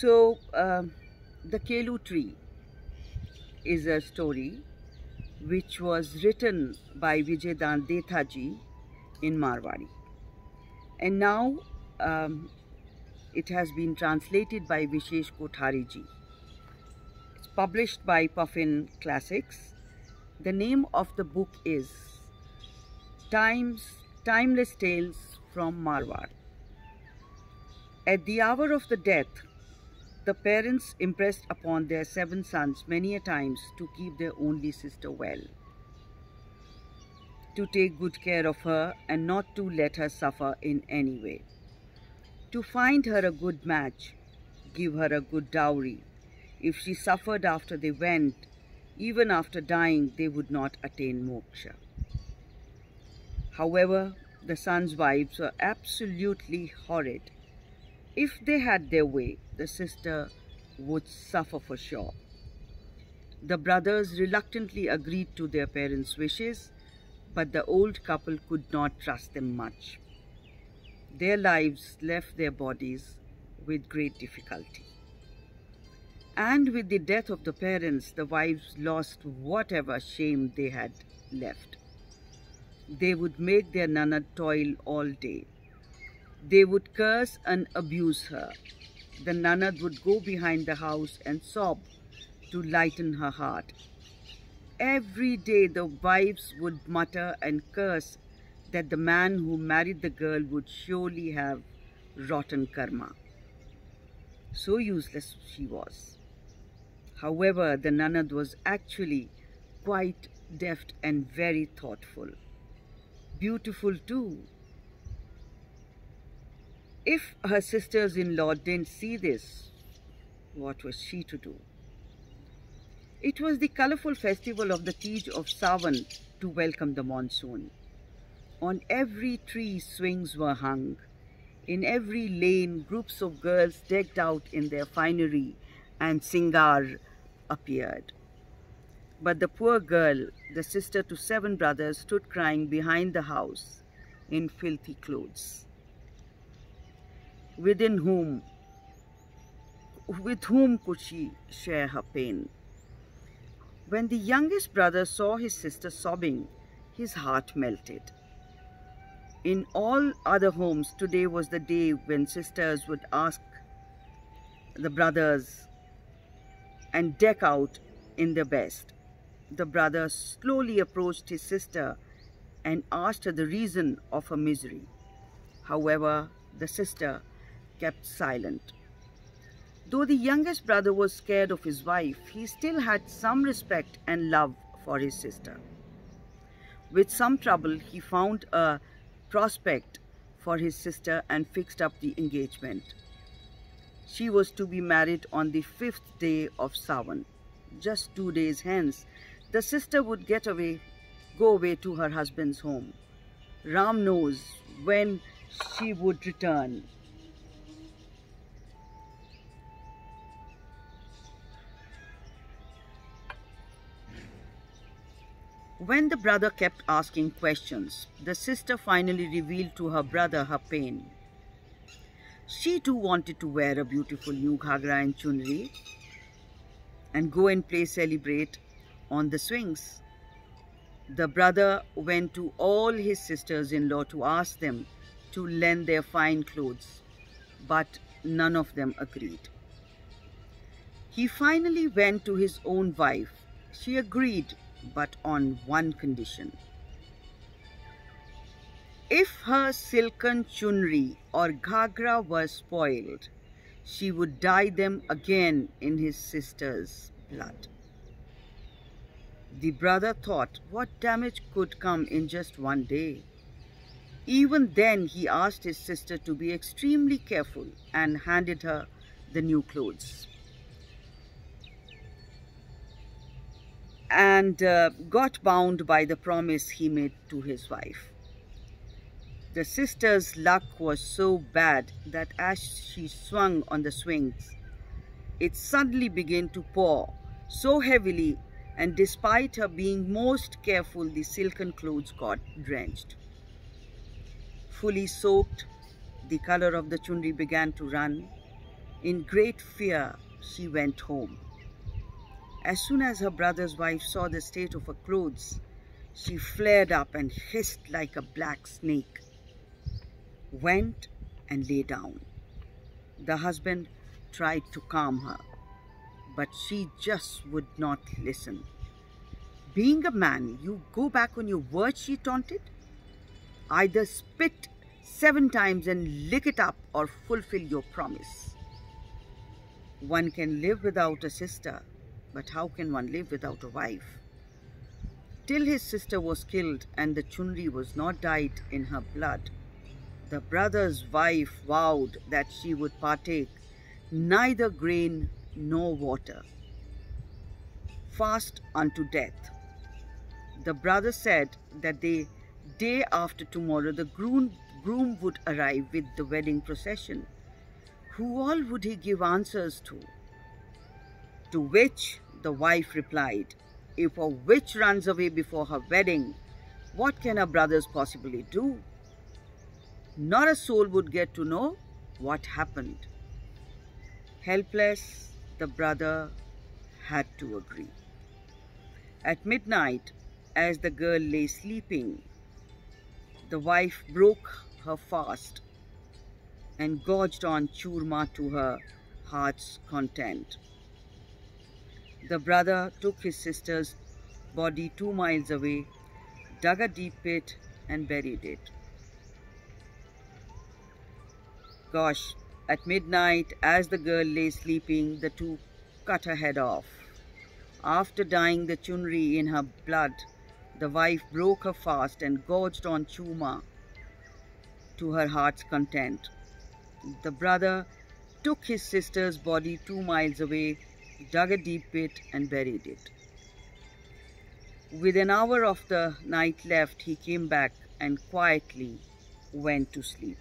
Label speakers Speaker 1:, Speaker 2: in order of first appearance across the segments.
Speaker 1: The Kelu tree is a story which was written by Detha ji in Marwari. And now it has been translated by Vishesh Kothari ji. It's published by Puffin Classics. The name of the book is Timeless Tales from Marwar. At the hour of the death, the parents impressed upon their 7 sons many a times to keep their only sister well, to take good care of her and not to let her suffer in any way, to find her a good match, give her a good dowry. If she suffered after they went, even after dying, they would not attain moksha. However, the sons' wives were absolutely horrid. If they had their way, the sister would suffer for sure. The brothers reluctantly agreed to their parents' wishes, but the old couple could not trust them much. Their lives left their bodies with great difficulty. And with the death of the parents, the wives lost whatever shame they had left. They would make their Nanad toil all day. They would curse and abuse her. The Nanad would go behind the house and sob to lighten her heart. Every day the wives would mutter and curse that the man who married the girl would surely have rotten karma. So useless she was. However, the Nanad was actually quite deft and very thoughtful. Beautiful too. If her sisters-in-law didn't see this, what was she to do? It was the colourful festival of the Tej of Sawan to welcome the monsoon. On every tree swings were hung. In every lane, groups of girls decked out in their finery and singar appeared. But the poor girl, the sister to 7 brothers, stood crying behind the house in filthy clothes. With whom could she share her pain? When the youngest brother saw his sister sobbing, his heart melted. In all other homes, today was the day when sisters would ask the brothers and deck out in their best. The brother slowly approached his sister and asked her the reason of her misery. However, the sister kept silent. Though the youngest brother was scared of his wife, he still had some respect and love for his sister. With some trouble, he found a prospect for his sister and fixed up the engagement. She was to be married on the 5th day of Sawan. Just 2 days hence, the sister would go away to her husband's home. Ram knows when she would return. When the brother kept asking questions, the sister finally revealed to her brother her pain. She too wanted to wear a beautiful new ghagra and chunri and go and celebrate on the swings. The brother went to all his sisters-in-law to ask them to lend their fine clothes, but none of them agreed. He finally went to his own wife. She agreed, but on one condition. If her silken chunri or ghagra were spoiled, she would dye them again in his sister's blood. The brother thought, what damage could come in just 1 day? Even then, he asked his sister to be extremely careful and handed her the new clothes. And got bound by the promise he made to his wife. The sister's luck was so bad that as she swung on the swings, it suddenly began to pour so heavily, and despite her being most careful, the silken clothes got drenched. Fully soaked, the color of the chunri began to run. In great fear, she went home. As soon as her brother's wife saw the state of her clothes, she flared up and hissed like a black snake, went and lay down. The husband tried to calm her, but she just would not listen. Being a man, you go back on your word, she taunted. Either spit 7 times and lick it up or fulfill your promise. One can live without a sister, but how can one live without a wife? Till his sister was killed and the chunri was not dyed in her blood, the brother's wife vowed that she would partake neither grain nor water. Fast unto death. The brother said that the day after tomorrow the groom would arrive with the wedding procession. Who all would he give answers to? To which the wife replied, if a witch runs away before her wedding, what can her brothers possibly do? Not a soul would get to know what happened. Helpless, the brother had to agree. At midnight, as the girl lay sleeping, the wife broke her fast and gorged on churma to her heart's content. The brother took his sister's body 2 miles away, dug a deep pit and buried it. Gosh, at midnight, as the girl lay sleeping, the two cut her head off. After dyeing the chunri in her blood, the wife broke her fast and gorged on churma to her heart's content. The brother took his sister's body 2 miles away, dug a deep pit and buried it. With an hour of the night left, he came back and quietly went to sleep.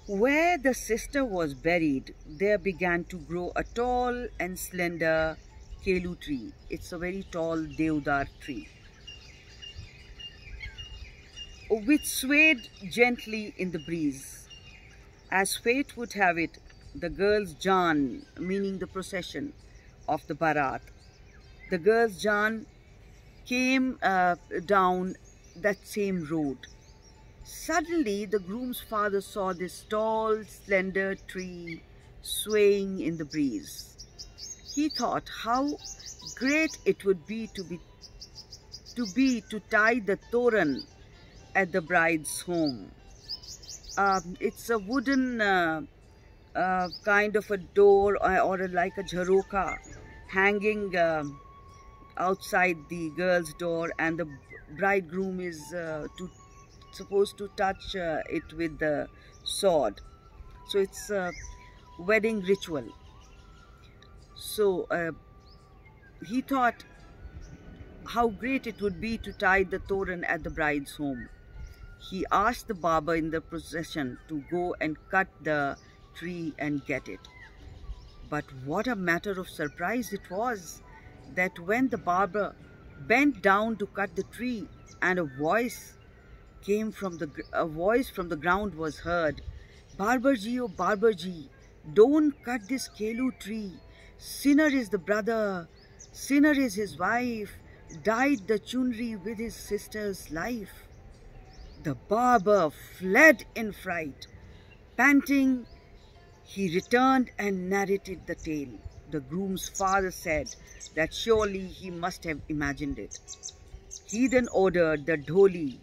Speaker 1: Where the sister was buried, there began to grow a tall and slender Kelu tree. It's a very tall deodar tree, which swayed gently in the breeze. As fate would have it, the girl's Jan, meaning the procession of the Barat, the girl's Jan came down that same road. Suddenly, the groom's father saw this tall, slender tree swaying in the breeze. He thought how great it would be to tie the toran at the bride's home. It's a wooden kind of a door or like a jharoka hanging outside the girl's door, and the bridegroom is supposed to touch it with the sword. So it's a wedding ritual. So he thought how great it would be to tie the toran at the bride's home. He asked the barber in the procession to go and cut the tree and get it. But what a matter of surprise it was that when the barber bent down to cut the tree and a voice from the ground was heard. Barberji, oh Barberji, don't cut this Kelu tree. Sinner is the brother, sinner is his wife, dyed the chunri with his sister's life. The barber fled in fright. Panting, he returned and narrated the tale. The groom's father said that surely he must have imagined it. He then ordered the dholi,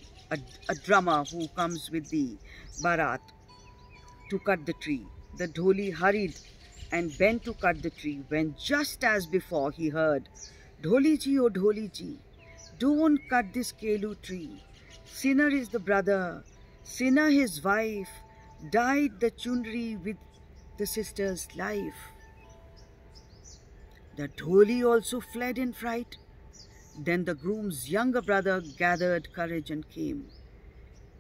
Speaker 1: a drummer who comes with the barat, to cut the tree. The dholi hurried and bent to cut the tree when just as before he heard, "Dholiji, oh Dholiji, don't cut this Kelu tree. Sinner is the brother, sinner his wife, dyed the chunri with the sister's life." The dholi also fled in fright. Then the groom's younger brother gathered courage and came.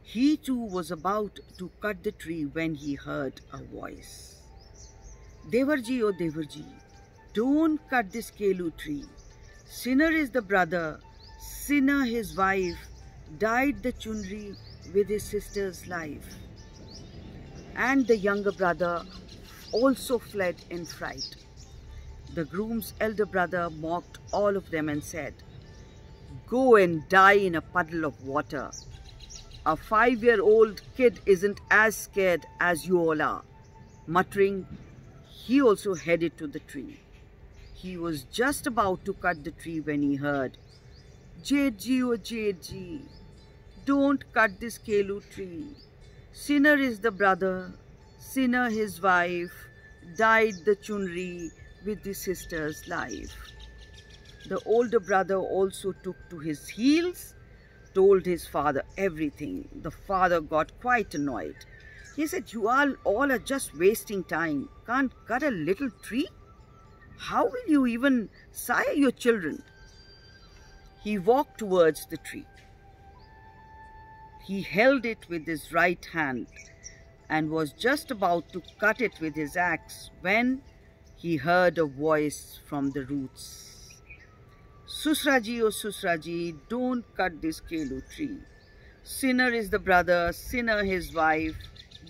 Speaker 1: He too was about to cut the tree when he heard a voice. "Devarji, oh Devarji, don't cut this Kelu tree. Sinner is the brother, sinner his wife, dyed the chunri with his sister's life." And the younger brother also fled in fright. The groom's elder brother mocked all of them and said, "Go and die in a puddle of water. A 5-year-old kid isn't as scared as you all are." Muttering, he also headed to the tree. He was just about to cut the tree when he heard, "Jetji, oh Jetji, don't cut this Kelu tree. Sinner is the brother, sinner his wife, dyed the chunri with the sister's life." The older brother also took to his heels, told his father everything. The father got quite annoyed. He said, "You all are just wasting time. Can't cut a little tree? How will you even sire your children?" He walked towards the tree. He held it with his right hand and was just about to cut it with his axe when he heard a voice from the roots. "Susraji, oh Susraji, don't cut this Kelu tree. Sinner is the brother, sinner his wife,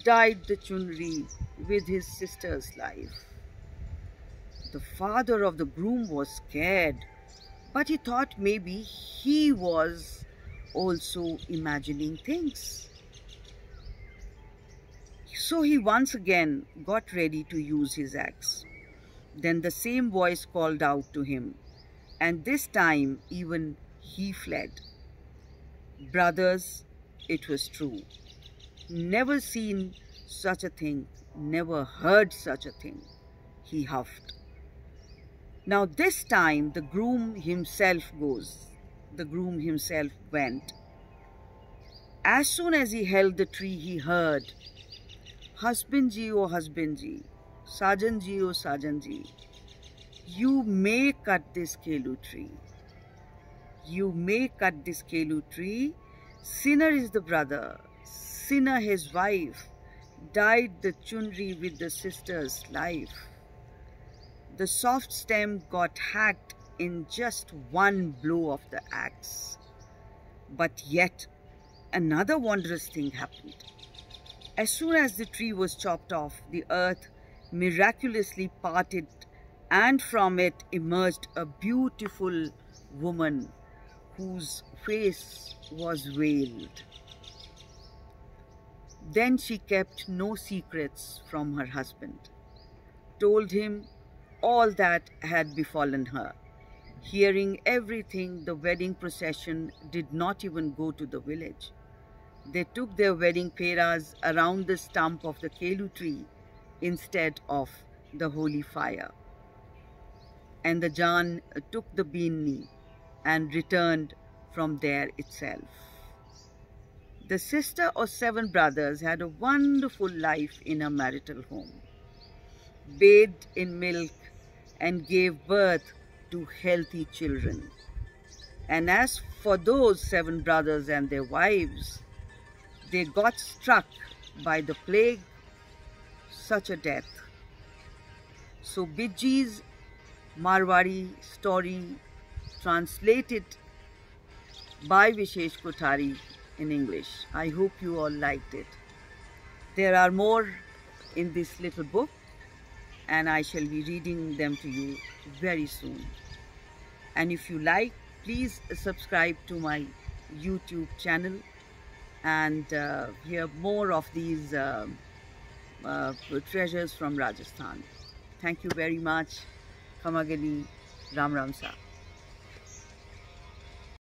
Speaker 1: dyed the chunri with his sister's life." The father of the groom was scared, but he thought maybe he was also imagining things. So he once again got ready to use his axe. Then the same voice called out to him, and this time even he fled. Brothers, it was true. Never seen such a thing, never heard such a thing, he huffed. Now this time the groom himself goes. The groom himself went. As soon as he held the tree, he heard, "Husband ji, oh husband ji, Sajan ji, oh Sajan ji, you may cut this Kelu tree. You may cut this Kelu tree. Sinner is the brother, sinner his wife, dyed the chunri with the sister's life." The soft stem got hacked in just one blow of the axe. But yet another wondrous thing happened. As soon as the tree was chopped off, the earth miraculously parted, and from it emerged a beautiful woman whose face was veiled. Then she kept no secrets from her husband, told him all that had befallen her. Hearing everything, the wedding procession did not even go to the village. They took their wedding peras around the stump of the Kelu tree instead of the holy fire. And the Jan took the Bini and returned from there itself. The sister of 7 brothers had a wonderful life in a marital home, bathed in milk and gave birth to healthy children. And as for those 7 brothers and their wives, they got struck by the plague, such a death. So Vijay's Marwari story, translated by Vishesh Kothari in English. I hope you all liked it. There are more in this little book, and I shall be reading them to you very soon. And if you like, please subscribe to my YouTube channel and hear more of these treasures from Rajasthan. Thank you very much. Kamagali, Ram Ram Sa.